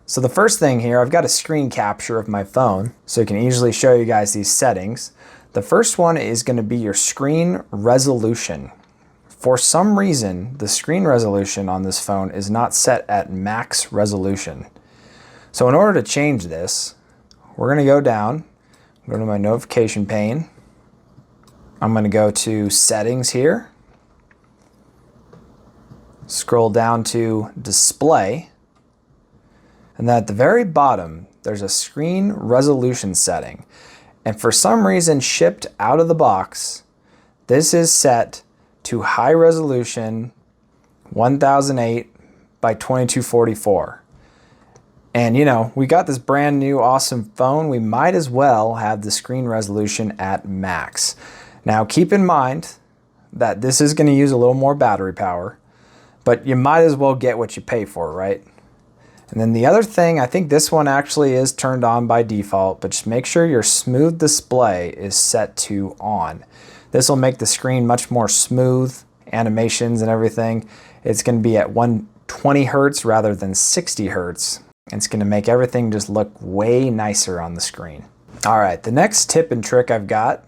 So the first thing here, I've got a screen capture of my phone so I can easily show you guys these settings. The first one is going to be your screen resolution. For some reason, the screen resolution on this phone is not set at max resolution. So in order to change this, we're going to go down, go to my notification pane. I'm going to go to settings here, scroll down to display, and then at the very bottom, there's a screen resolution setting. And for some reason, shipped out of the box, this is set to high resolution 1008 by 2244. And you know, we got this brand new awesome phone, we might as well have the screen resolution at max. Now keep in mind that this is going to use a little more battery power, but you might as well get what you pay for, right? And then the other thing, I think this one actually is turned on by default, but just make sure your smooth display is set to on. This will make the screen much more smooth, animations and everything. It's going to be at 120 Hertz rather than 60 Hertz. It's going to make everything just look way nicer on the screen. All right, the next tip and trick I've got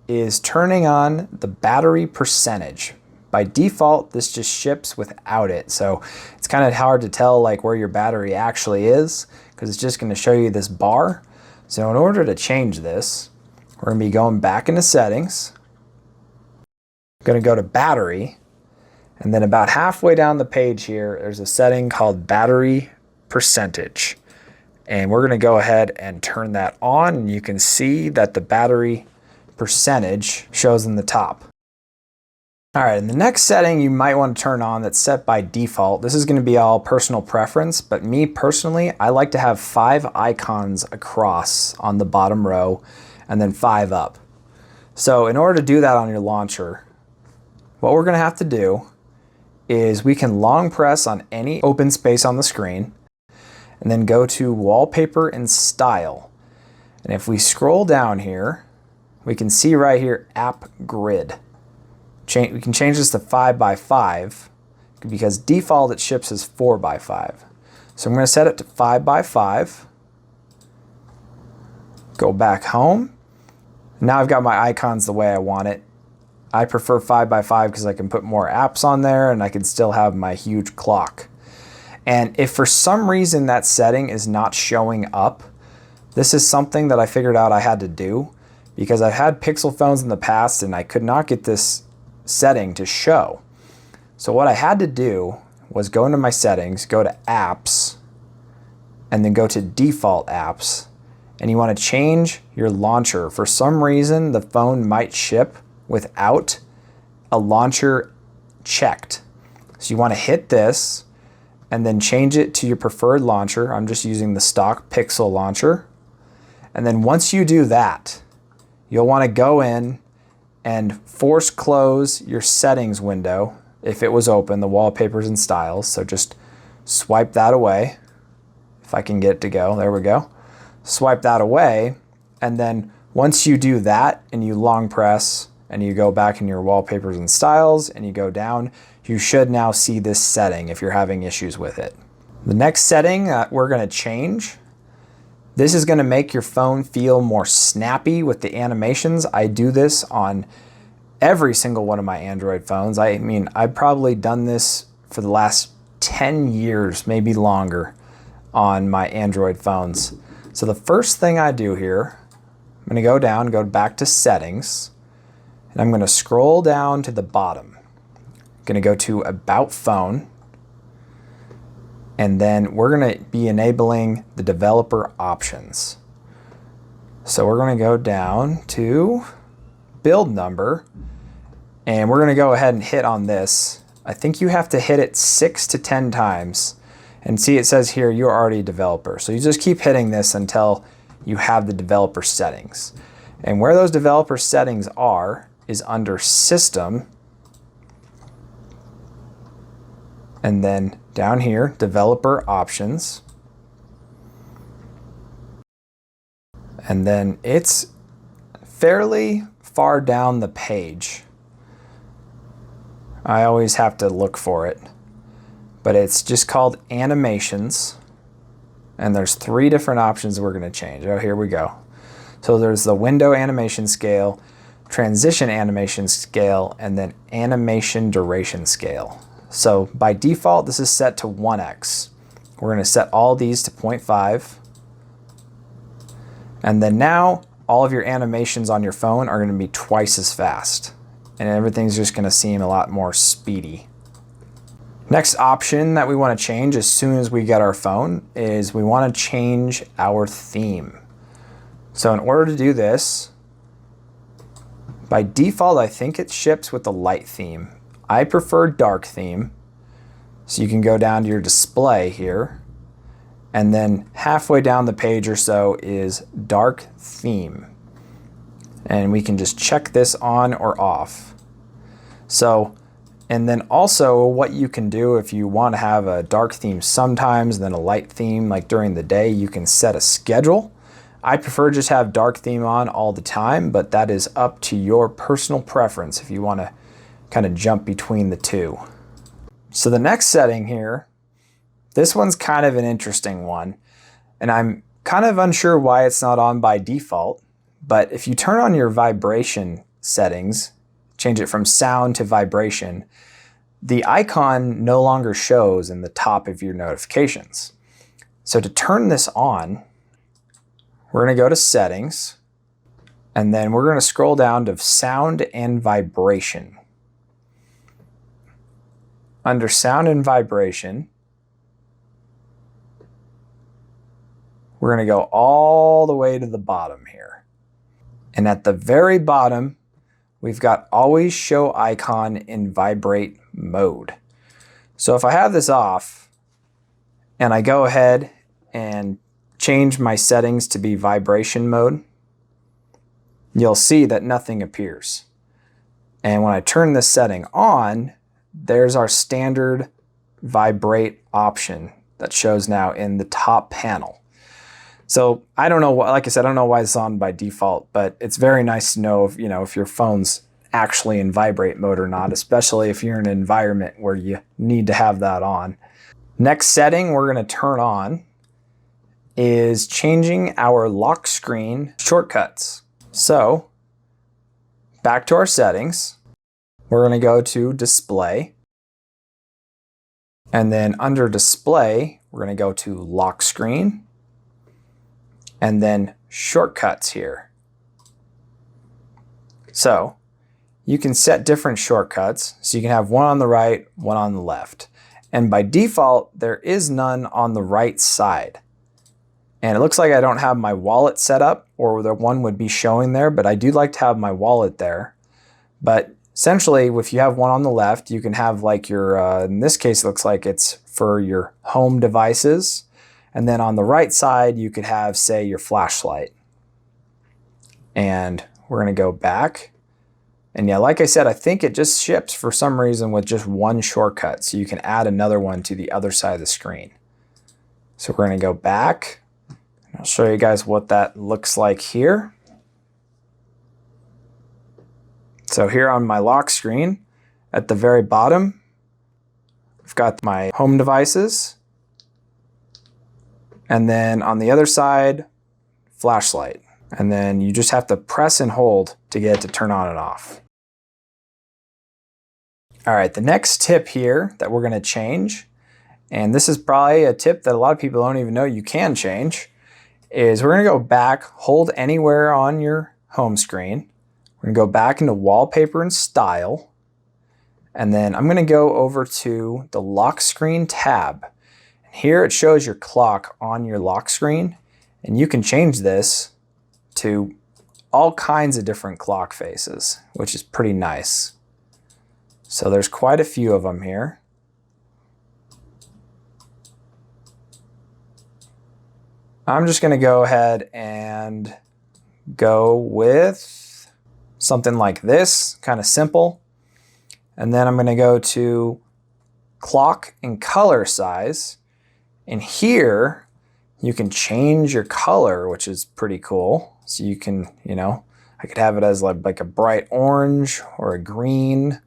is turning on the battery percentage. By default, this just ships without it. So it's kind of hard to tell like where your battery actually is because it's just going to show you this bar. So in order to change this, we're going to be going back into settings. Going to go to battery, and then about halfway down the page here, there's a setting called battery percentage. And we're going to go ahead and turn that on, and you can see that the battery percentage shows in the top. All right, and the next setting you might want to turn on that's set by default. This is going to be all personal preference, but me personally, I like to have 5 icons across on the bottom row and then 5 up. So in order to do that on your launcher, what we're going to have to do is we can long press on any open space on the screen and then go to wallpaper and style. And if we scroll down here, we can see right here app grid. We can change this to 5 by 5 because default it ships as 4 by 5. So I'm going to set it to 5 by 5. Go back home. Now I've got my icons the way I want it. I prefer 5 by 5 because I can put more apps on there and I can still have my huge clock. And if for some reason that setting is not showing up, this is something that I figured out I had to do because I've had Pixel phones in the past and I could not get this setting to show. So what I had to do was go into my settings, go to apps, and then go to default apps. And you want to change your launcher. For some reason, the phone might ship without a launcher checked. So you want to hit this and then change it to your preferred launcher. I'm just using the stock Pixel launcher. And then once you do that, you'll want to go in and force close your settings window if it was open, the wallpapers and styles. So just swipe that away. If I can get it to go, there we go. Swipe that away, and then once you do that and you long press and you go back in your wallpapers and styles and you go down, you should now see this setting if you're having issues with it. The next setting that we're going to change, this is going to make your phone feel more snappy with the animations. I do this on every single one of my Android phones. I mean, I've probably done this for the last 10 years, maybe longer, on my Android phones. So the first thing I do here, I'm going to go down, go back to settings, and I'm going to scroll down to the bottom. I'm going to go to About Phone, and then we're going to be enabling the developer options. So we're going to go down to build number, and we're going to go ahead and hit on this. I think you have to hit it 6 to 10 times. And see, it says here, you're already a developer. So you just keep hitting this until you have the developer settings. And where those developer settings are is under System. And then down here, Developer Options. And then it's fairly far down the page. I always have to look for it. But it's just called Animations. And there's 3 different options we're going to change. Oh, here we go. So there's the window animation scale, transition animation scale, and then animation duration scale. So by default, this is set to 1x. We're going to set all these to 0.5. And then now all of your animations on your phone are going to be twice as fast. And everything's just going to seem a lot more speedy. Next option that we want to change as soon as we get our phone is we want to change our theme. So in order to do this, by default, I think it ships with the light theme. I prefer dark theme. So you can go down to your display here, and then halfway down the page or so is dark theme. And we can just check this on or off. So, and then also what you can do if you want to have a dark theme sometimes, then a light theme like during the day, you can set a schedule. I prefer just have dark theme on all the time, but that is up to your personal preference if you want to kind of jump between the two. So the next setting here, this one's kind of an interesting one, and I'm kind of unsure why it's not on by default, but if you turn on your vibration settings, change it from sound to vibration, the icon no longer shows in the top of your notifications. So to turn this on, we're going to go to settings, and then we're going to scroll down to sound and vibration. Under sound and vibration, we're going to go all the way to the bottom here. And at the very bottom, we've got always show icon in vibrate mode. So if I have this off and I go ahead and change my settings to be vibration mode, you'll see that nothing appears. And when I turn this setting on, there's our standard vibrate option that shows now in the top panel. So I don't know, like I said, I don't know why it's on by default, but it's very nice to know if, if your phone's actually in vibrate mode or not, especially if you're in an environment where you need to have that on. Next setting we're going to turn on is changing our lock screen shortcuts. So back to our settings, we're going to go to display, and then under display, we're going to go to lock screen, and then shortcuts here. So you can set different shortcuts. So you can have one on the right, one on the left. And by default, there is none on the right side. And it looks like I don't have my wallet set up, or the one would be showing there, but I do like to have my wallet there. But essentially, if you have one on the left, you can have like your, in this case, it looks like it's for your home devices. And then on the right side, you could have, say, your flashlight. And we're going to go back. And yeah, like I said, I think it just ships for some reason with just one shortcut. So you can add another one to the other side of the screen. So we're going to go back. I'll show you guys what that looks like here. So here on my lock screen, at the very bottom, I've got my home devices. And then on the other side, flashlight. And then you just have to press and hold to get it to turn on and off. All right, the next tip here that we're going to change, and this is probably a tip that a lot of people don't even know you can change, is we're going to go back, hold anywhere on your home screen. We're going to go back into wallpaper and style. And then I'm going to go over to the lock screen tab. And here it shows your clock on your lock screen. And you can change this to all kinds of different clock faces, which is pretty nice. So there's quite a few of them here. I'm just going to go ahead and go with something like this, kind of simple. And then I'm going to go to clock and color size. And here you can change your color, which is pretty cool. So you can, I could have it as like a bright orange or a green.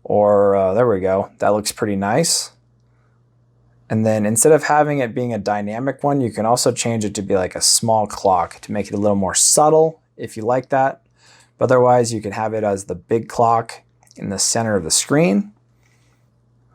Or there we go. That looks pretty nice. And then instead of having it being a dynamic one, you can also change it to be like a small clock to make it a little more subtle if you like that. But otherwise, you can have it as the big clock in the center of the screen.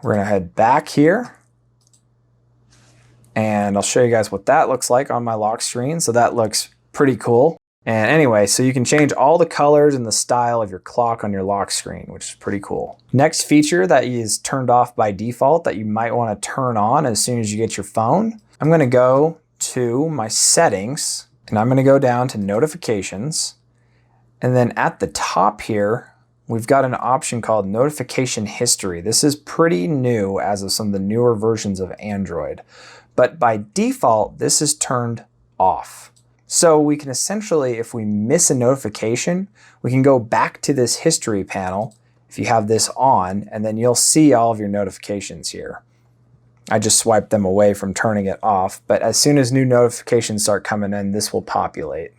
We're gonna head back here and I'll show you guys what that looks like on my lock screen. So that looks pretty cool. And anyway, so you can change all the colors and the style of your clock on your lock screen, which is pretty cool. Next feature that is turned off by default that you might want to turn on as soon as you get your phone. I'm going to go to my settings and I'm going to go down to notifications. And then at the top here, we've got an option called notification history. This is pretty new as of some of the newer versions of Android, but by default, this is turned off. So we can essentially, if we miss a notification, we can go back to this history panel if you have this on, and then you'll see all of your notifications here. I just swiped them away from turning it off, but as soon as new notifications start coming in, this will populate.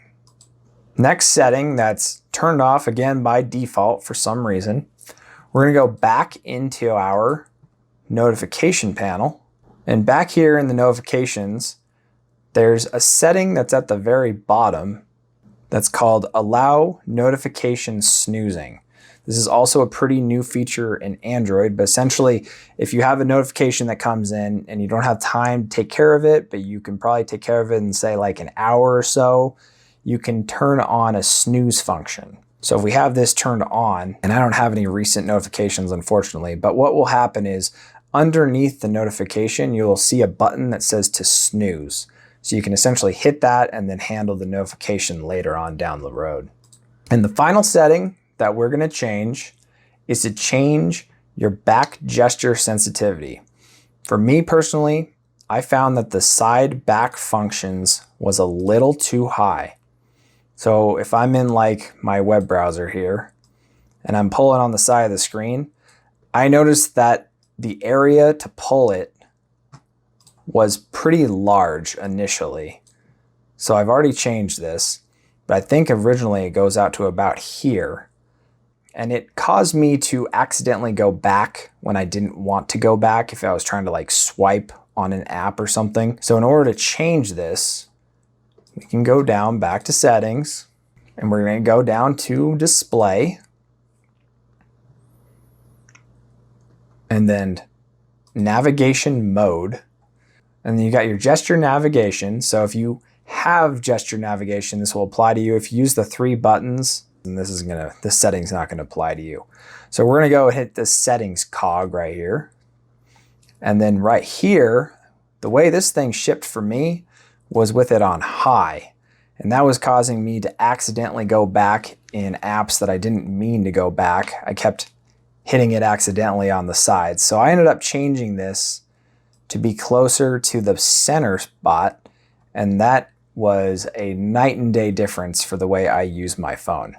Next setting that's turned off again by default for some reason, we're gonna go back into our notification panel, and back here in the notifications, there's a setting that's at the very bottom that's called Allow Notification Snoozing. This is also a pretty new feature in Android, but essentially if you have a notification that comes in and you don't have time to take care of it, but you can probably take care of it in say like an hour or so, you can turn on a snooze function. So if we have this turned on, and I don't have any recent notifications unfortunately, but what will happen is underneath the notification, you'll see a button that says to snooze. So you can essentially hit that and then handle the notification later on down the road. And the final setting that we're gonna change is to change your back gesture sensitivity. For me personally, I found that the side back functions was a little too high. So if I'm in like my web browser here and I'm pulling on the side of the screen, I noticed that the area to pull it was pretty large initially. So I've already changed this, but I think originally it goes out to about here. And it caused me to accidentally go back when I didn't want to go back if I was trying to like swipe on an app or something. So in order to change this, we can go down back to settings and we're going to go down to display and then navigation mode. And then you got your gesture navigation. So if you have gesture navigation, this will apply to you. If you use the 3 buttons, then this setting's not gonna apply to you. So we're gonna go hit the settings cog right here. And then right here, the way this thing shipped for me was with it on high. And that was causing me to accidentally go back in apps that I didn't mean to go back. I kept hitting it accidentally on the side. So I ended up changing this to be closer to the center spot, and that was a night and day difference for the way I use my phone.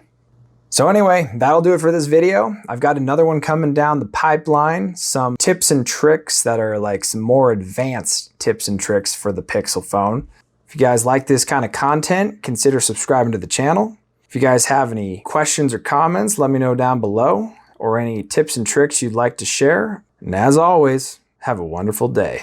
So anyway, that'll do it for this video. I've got another one coming down the pipeline, some tips and tricks that are like some more advanced tips and tricks for the Pixel phone. If you guys like this kind of content, consider subscribing to the channel. If you guys have any questions or comments, let me know down below, or any tips and tricks you'd like to share. And as always, have a wonderful day.